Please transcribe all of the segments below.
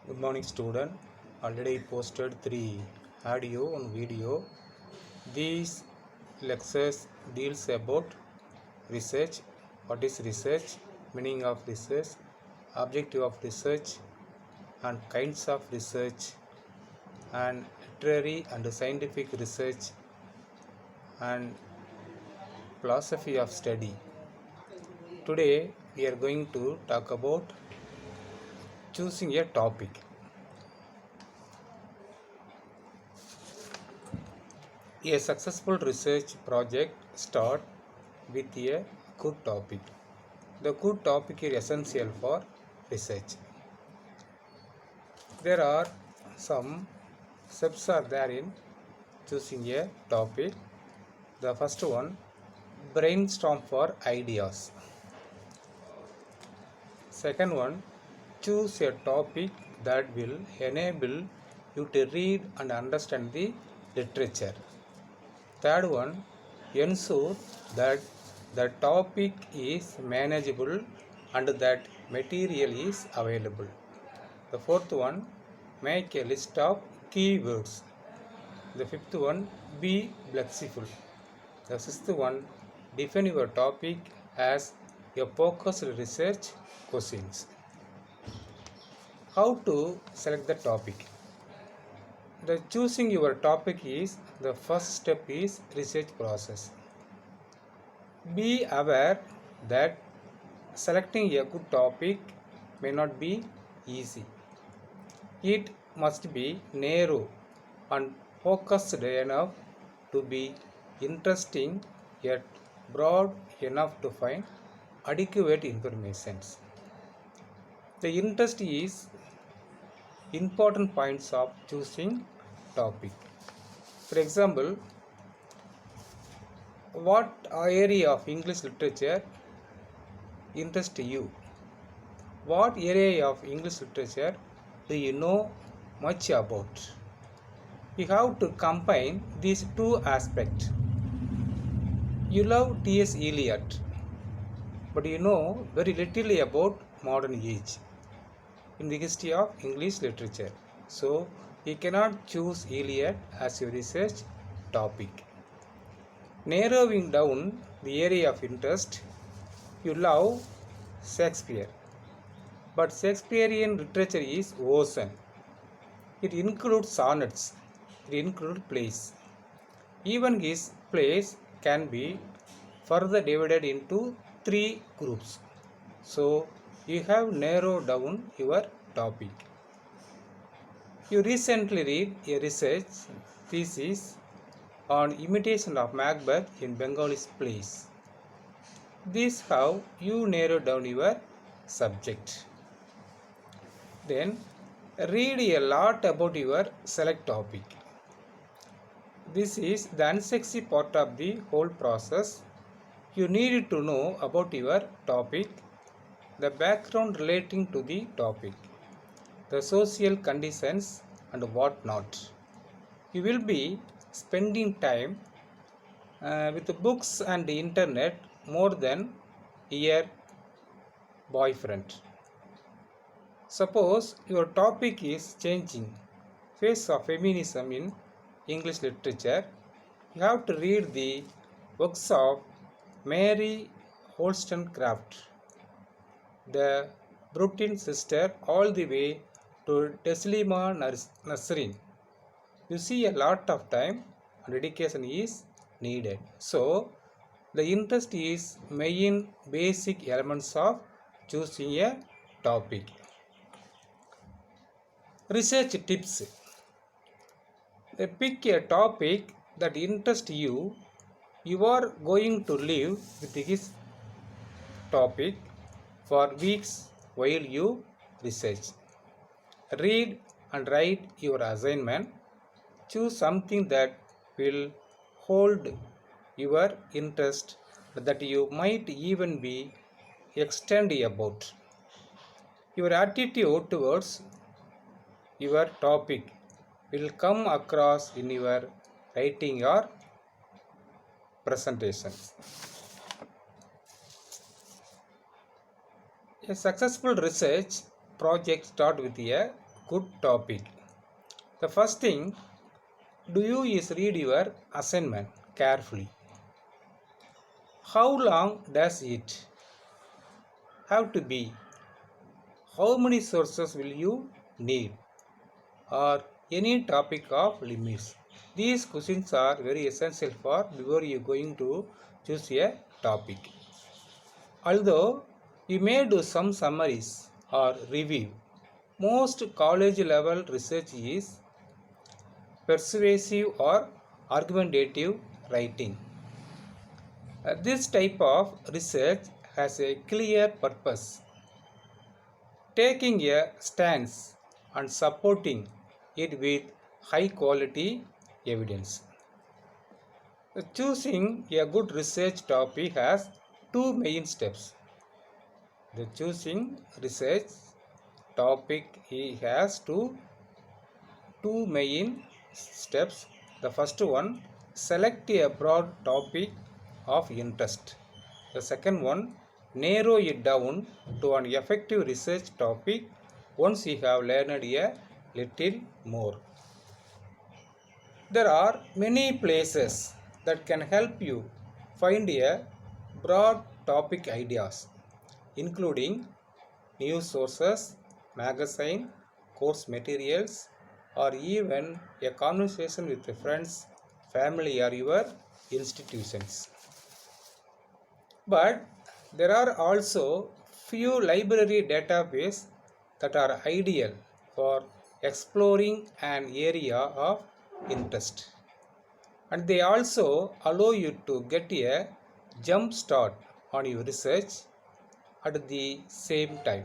Good morning, student. Already posted 3 audio and video. These lectures deals about research, what is research, meaning of research, objective of research, and kinds of research, and literary and scientific research, and philosophy of study. Today we are going to talk about choosing a topic. A successful research project starts with a good topic. The good topic is essential for research. There are some steps are there in choosing a topic. The first one, brainstorm for ideas. Second one, choose a topic that will enable you to read and understand the literature. Third one, ensure that the topic is manageable and that material is available. The fourth one, make a list of keywords. The fifth one, be flexible. The sixth one, define your topic as a focused research questions. How to select the topic? The choosing your topic is the first step is research process. Be aware that selecting a good topic may not be easy. It must be narrow and focused enough to be interesting yet broad enough to find adequate information. The interest is important points of choosing topic. For example, what area of English literature interests you? What area of English literature do you know much about? You have to combine these two aspects. You love T.S. Eliot, but you know very little about modern age in the history of English literature. So, you cannot choose Eliot as your research topic. Narrowing down the area of interest, you love Shakespeare, but Shakespearean literature is ocean. It includes sonnets, it includes plays. Even his plays can be further divided into 3 groups. So, you have narrowed down your topic. You recently read a research thesis on imitation of Macbeth in Bengali plays. This how you narrow down your subject. Then read a lot about your select topic. This is the unsexy part of the whole process. You need to know about your topic, the background relating to the topic, the social conditions and what not. You will be spending time with the books and the internet more than your boyfriend. Suppose your topic is changing face of feminism in English literature. You have to read the works of Mary Wollstonecraft, the Broughton sister, all the way to Taslima Nasrin. You see, a lot of time and dedication is needed. So, the interest is main basic elements of choosing a topic. Research tips. Pick a topic that interests you. You are going to live with this topic for weeks while you research. Read and write your assignment. Choose something that will hold your interest, that you might even be extend about. Your attitude towards your topic will come across in your writing or presentations. A successful research project starts with a good topic. The first thing do you is read your assignment carefully. How long does it have to be? How many sources will you need? Or any topic of limits. These questions are very essential for before you going to choose a topic. Although you may do some summaries or review, most college level research is persuasive or argumentative writing. This type of research has a clear purpose, taking a stance and supporting it with high quality evidence. Choosing a good research topic has two main steps. The choosing research topic has two main steps. The first one, select a broad topic of interest. The second one, narrow it down to an effective research topic once you have learned a little more. There are many places that can help you find a broad topic ideas, including news sources, magazine, course materials, or even a conversation with friends, family, or your institutions. But there are also few library databases that are ideal for exploring an area of interest, and they also allow you to get a jump start on your research at the same time.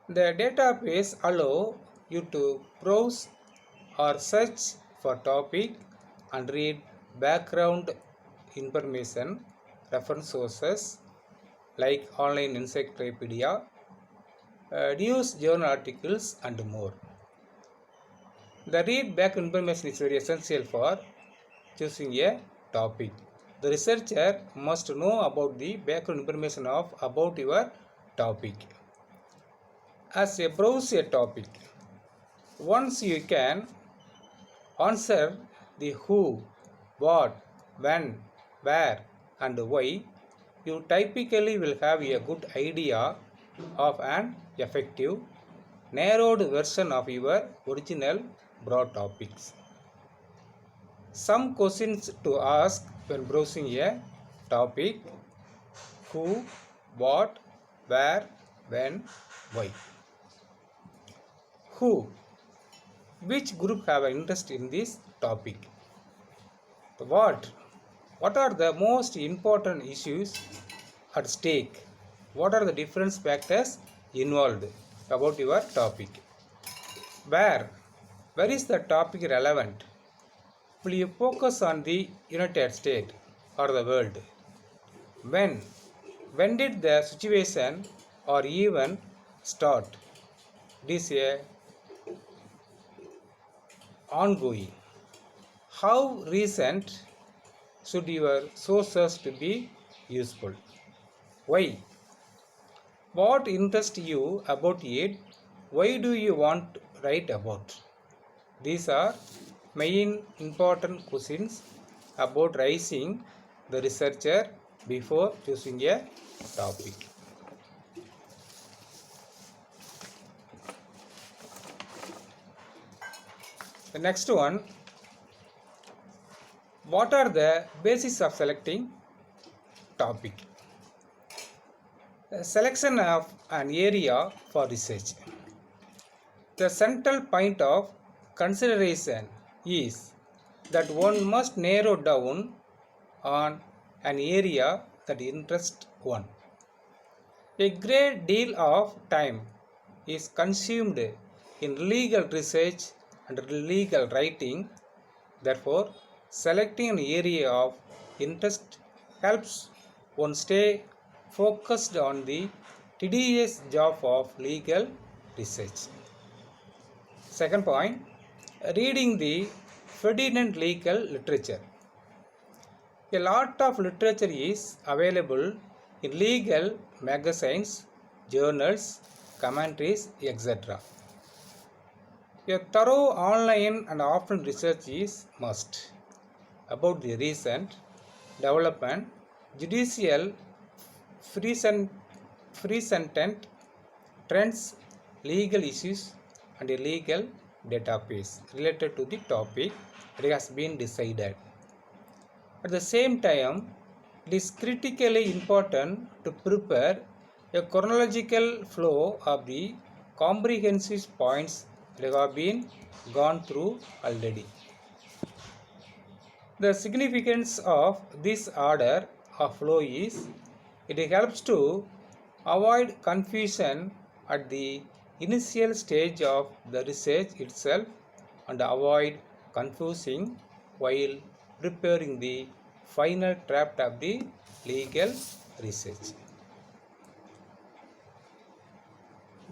The database allow you to browse or search for topic and read background information, reference sources like online encyclopedia, news journal articles, and more. The read back information is very essential for choosing a topic. The researcher must know about the background information about your topic. As a browse a topic, once you can answer the who, what, when, where, and why, you typically will have a good idea of an effective, narrowed version of your original broad topics. Some questions to ask when browsing a topic: who, what, where, when, why. Who? Which group have an interest in this topic? What? What are the most important issues at stake? What are the different factors involved about your topic? Where? Where is the topic relevant? Will you focus on the United States or the world? When? When did the situation or event start? It is a ongoing. How recent should your sources to be useful? Why? What interests you about it? Why do you want to write about? These are main important questions about raising the researcher before choosing a topic. The next one, what are the basis of selecting topic? The selection of an area for research. The central point of consideration is that one must narrow down on an area that interests one. A great deal of time is consumed in legal research and legal writing. Therefore, selecting an area of interest helps one stay focused on the tedious job of legal research. Second point, reading the pertinent legal literature. A lot of literature is available in legal magazines, journals, commentaries, etc. A thorough online and offline research is must about the recent development, judicial precedent, trends, legal issues, and a legal database related to the topic that has been decided. At the same time, it is critically important to prepare a chronological flow of the comprehensive points that have been gone through already. The significance of this order of flow is it helps to avoid confusion at the initial stage of the research itself and avoid confusing while preparing the final draft of the legal research.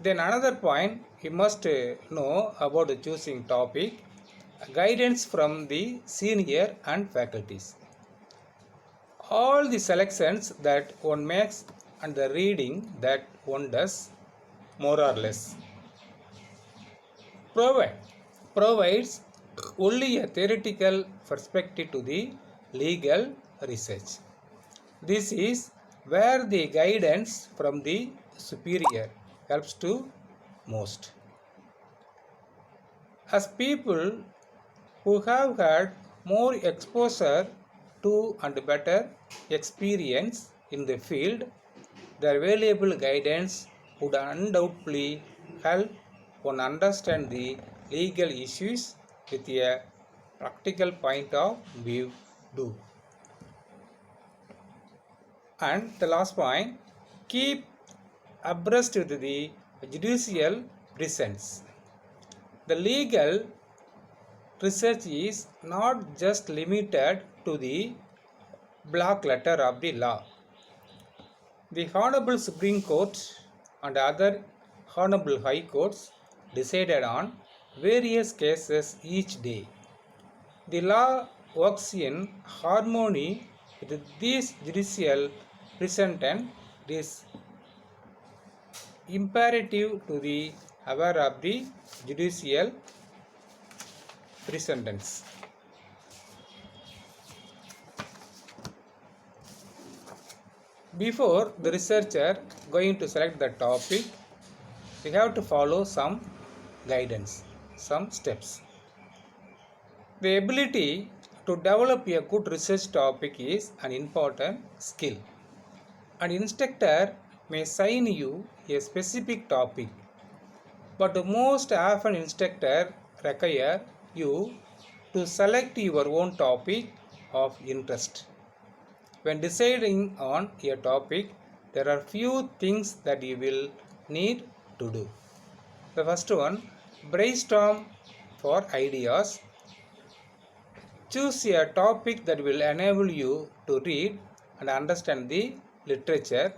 Then another point you must know about the choosing topic, guidance from the senior and faculties. All the selections that one makes and the reading that one does more or less provides only a theoretical perspective to the legal research. This is where the guidance from the superior helps to most. As people who have had more exposure to and better experience in the field, their valuable guidance would undoubtedly help one understand the legal issues with a practical point of view too. And the last point, keep abreast with the judicial presence. The legal research is not just limited to the black letter of the law. The Honorable Supreme Court and other Honorable High Courts decided on various cases each day. The law works in harmony with these judicial precedent. It is imperative to be aware of the judicial precedents. Before the researcher going to select the topic, we have to follow some guidance, some steps. The ability to develop a good research topic is an important skill. An instructor may assign you a specific topic, but most often instructor require you to select your own topic of interest. When deciding on a topic, there are few things that you will need to do. The first one, brainstorm for ideas. Choose a topic that will enable you to read and understand the literature.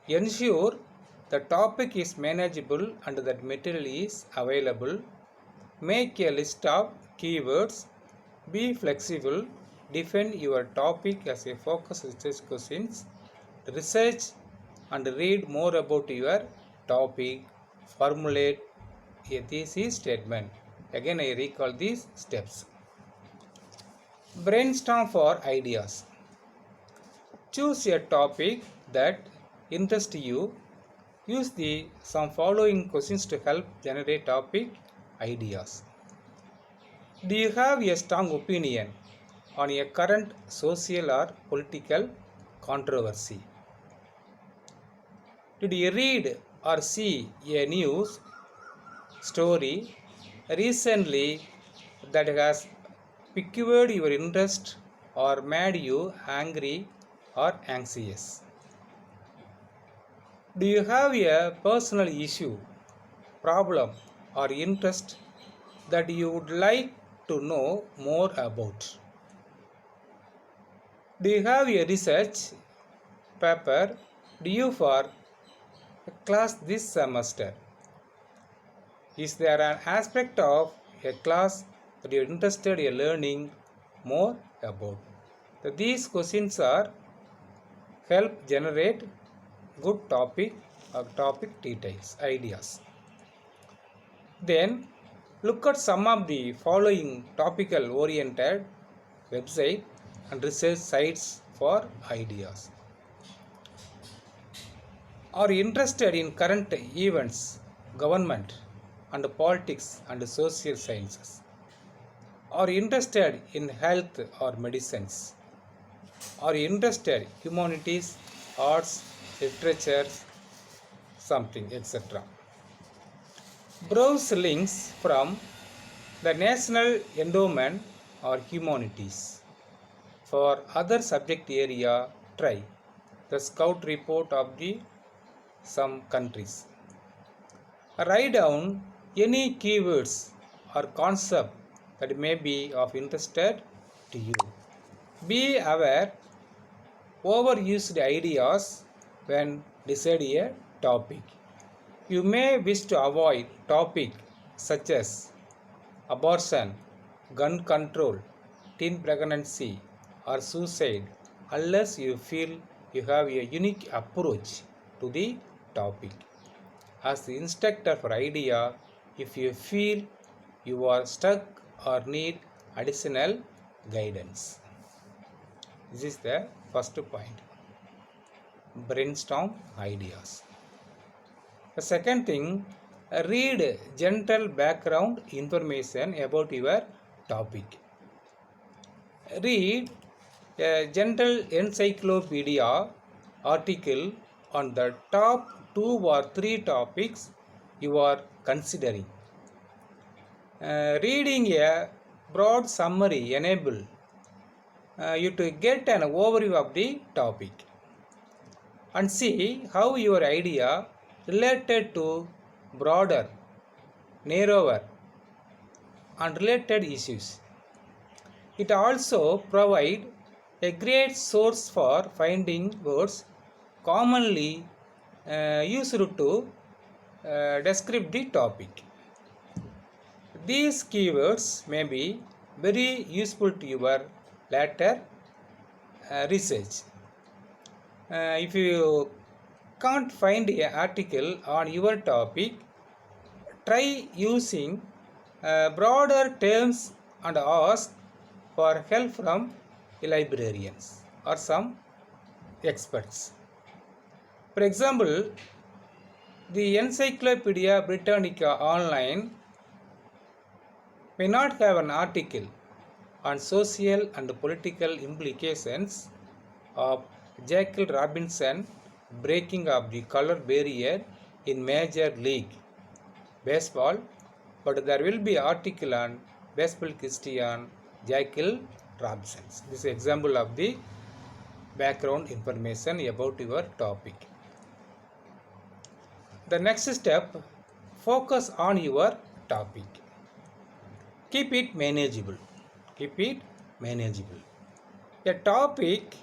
Ensure the topic is manageable and that material is available. Make a list of keywords. Be flexible. Define your topic as a focus research questions. Research and read more about your topic. Formulate a thesis statement. Again, I recall these steps. Brainstorm for ideas. Choose a topic that interests you. Use some following questions to help generate topic ideas. Do you have a strong opinion on a current social or political controversy? Did you read or see a news story recently that has piqued your interest or made you angry or anxious? Do you have a personal issue, problem, or interest that you would like to know more about? Do you have a research paper due for a class this semester? Is there an aspect of a class that you are interested in learning more about? These questions are help generate good topic or topic details, ideas. Then Look at some of the following topical oriented websites and research sites for ideas. Are interested in current events, government and politics and social sciences. Are interested in health or medicines. Are interested humanities, arts, literature, something, etc. Browse links from the National Endowment or Humanities. For other subject area, try the Scout report of the some countries. Write down any keywords or concept that may be of interest to you. Be aware overused ideas when deciding a topic. You may wish to avoid topics such as abortion, gun control, teen pregnancy, or suicide unless you feel you have a unique approach to the topic. As the instructor for idea, if you feel you are stuck or need additional guidance. This is the first point. Brainstorm ideas. The second thing, read general background information about your topic. Read a general encyclopedia article on the top 2 or 3 topics you are considering. Reading a broad summary enables you to get an overview of the topic and see how your idea related to broader, narrower and related issues. It also provides a great source for finding words commonly used to describe the topic. These keywords may be very useful to your later research. If you can't find an article on your topic, try using broader terms and ask for help from librarians or some experts. For example, the Encyclopedia Britannica online may not have an article on social and political implications of Jackie Robinson breaking of the color barrier in Major League Baseball, but there will be an article on baseball Christian Jackie Robinson. This is an example of the background information about your topic. The next step, focus on your topic. Keep it manageable. Keep it manageable. A topic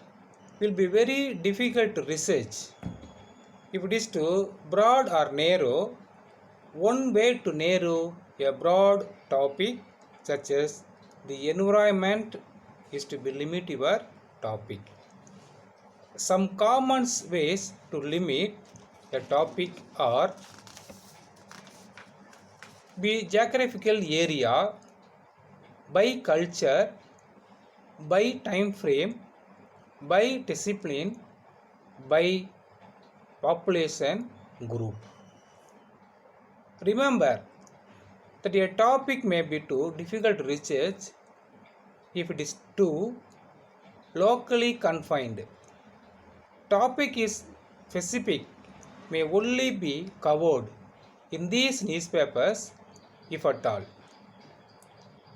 will be very difficult to research. If it is too broad or narrow, one way to narrow a broad topic such as the environment is to be limit your topic. Some common ways to limit a topic are by geographical area, by culture, by time frame, by discipline, by population group. Remember that a topic may be too difficult to research if it is too locally confined. Topic is specific may only be covered in these newspapers if at all.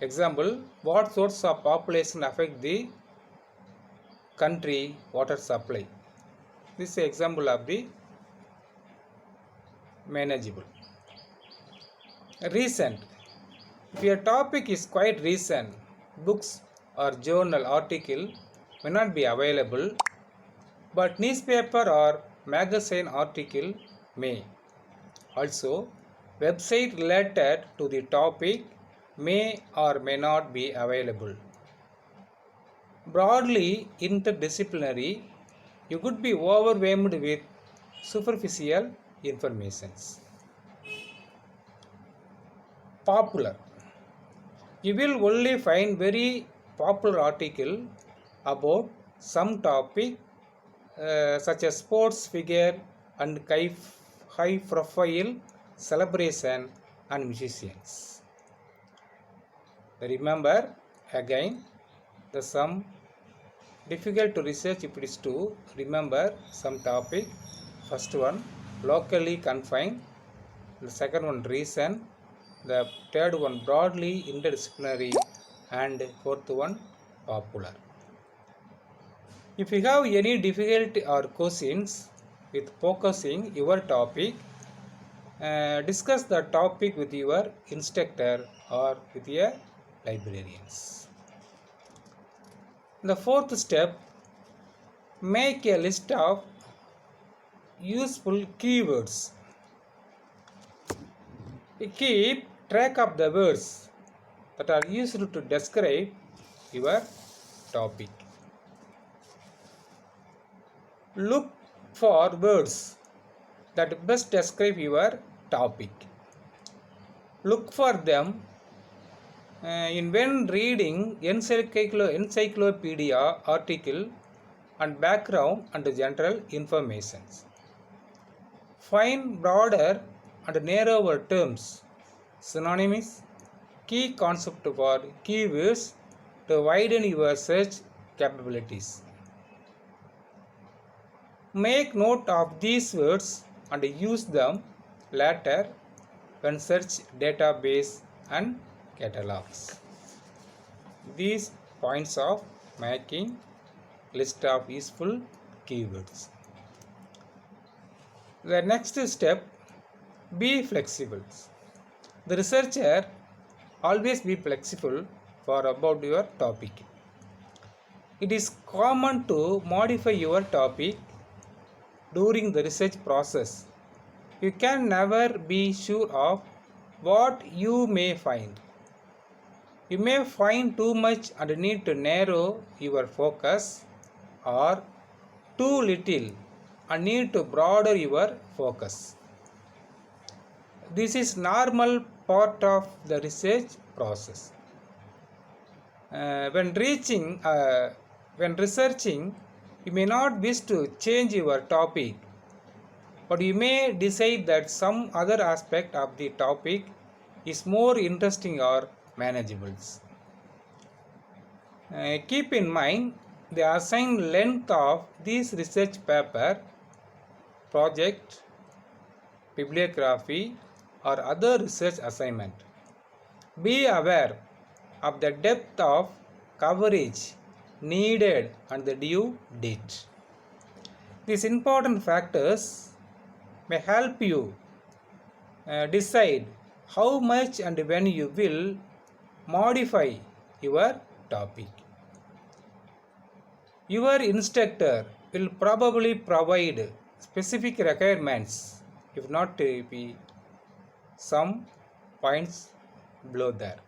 Example, what source of population affect the country water supply? This is an example of the manageable. Recent. If your topic is quite recent, books or journal article may not be available, but newspaper or magazine article may. Also, website related to the topic may or may not be available. Broadly interdisciplinary, you could be overwhelmed with superficial informations. Popular. You will only find very popular article about some topic such as sports figure and high profile celebration and musicians. Remember again the some difficult to research if it is to remember some topic. First one locally confined, the second one reason, the third one broadly interdisciplinary, and fourth one popular. If you have any difficulty or questions with focusing your topic, discuss the topic with your instructor or with your librarians. The fourth step, make a list of useful keywords. Keep track of the words that are used to describe your topic. Look for words that best describe your topic. Look for them in when reading encyclopedia article and background and general information. Find broader and narrower terms, synonyms, key concept for keywords to widen your search capabilities. Make note of these words and use them later when search database and catalogs. These points of making list of useful keywords. The next step, be flexible. The researcher always be flexible for about your topic. It is common to modify your topic during the research process. You can never be sure of what you may find. You may find too much and need to narrow your focus, or too little and need to broaden your focus. This is normal part of the research process. When researching, you may not wish to change your topic, but you may decide that some other aspect of the topic is more interesting or manageable. Keep in mind the assigned length of this research paper, project, bibliography, or other research assignment. Be aware of the depth of coverage needed and the due date. These important factors may help you decide how much and when you will modify your topic. Your instructor will probably provide specific requirements, if not be some points below there.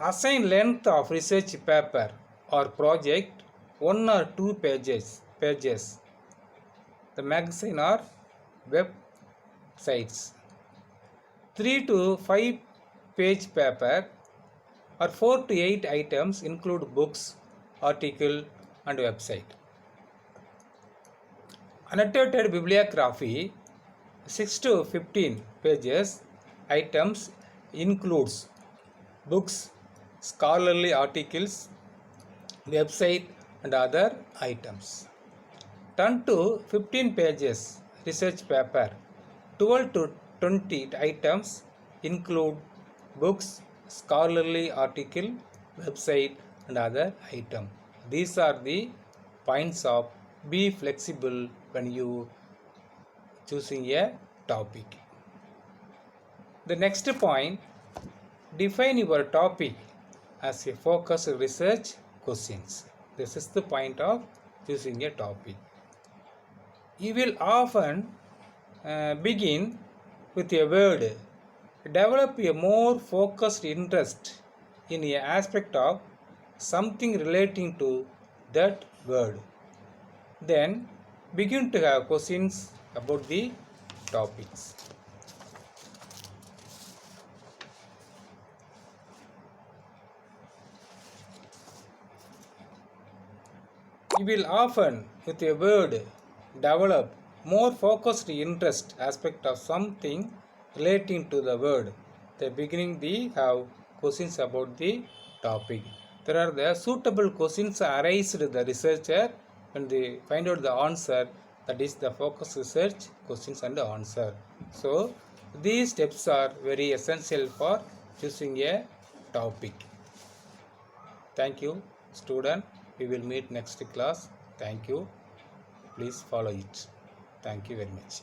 Assign length of research paper or project 1 or 2 pages. The magazine or websites. 3 to 5 page paper or 4 to 8 items include books, article and website. Annotated bibliography 6 to 15 pages items includes books, scholarly articles, website and other items. 10 to 15 pages research paper 12 to 20 items include books, scholarly article, website and other item. These are the points of be flexible when you choosing a topic. The next point, define your topic as a focused research questions. This is the point of choosing a topic. You will often begin with a word. Develop a more focused interest in an aspect of something relating to that word. Then begin to have questions about the topics. You will often, with a word, develop more focused interest aspect of something relating to the word. The beginning we have questions about the topic. There are the suitable questions arised the researcher when they find out the answer, that is the focus research questions and the answer. So these steps are very essential for choosing a topic. Thank you, student. We will meet next class. Thank you. Please follow it. Thank you very much.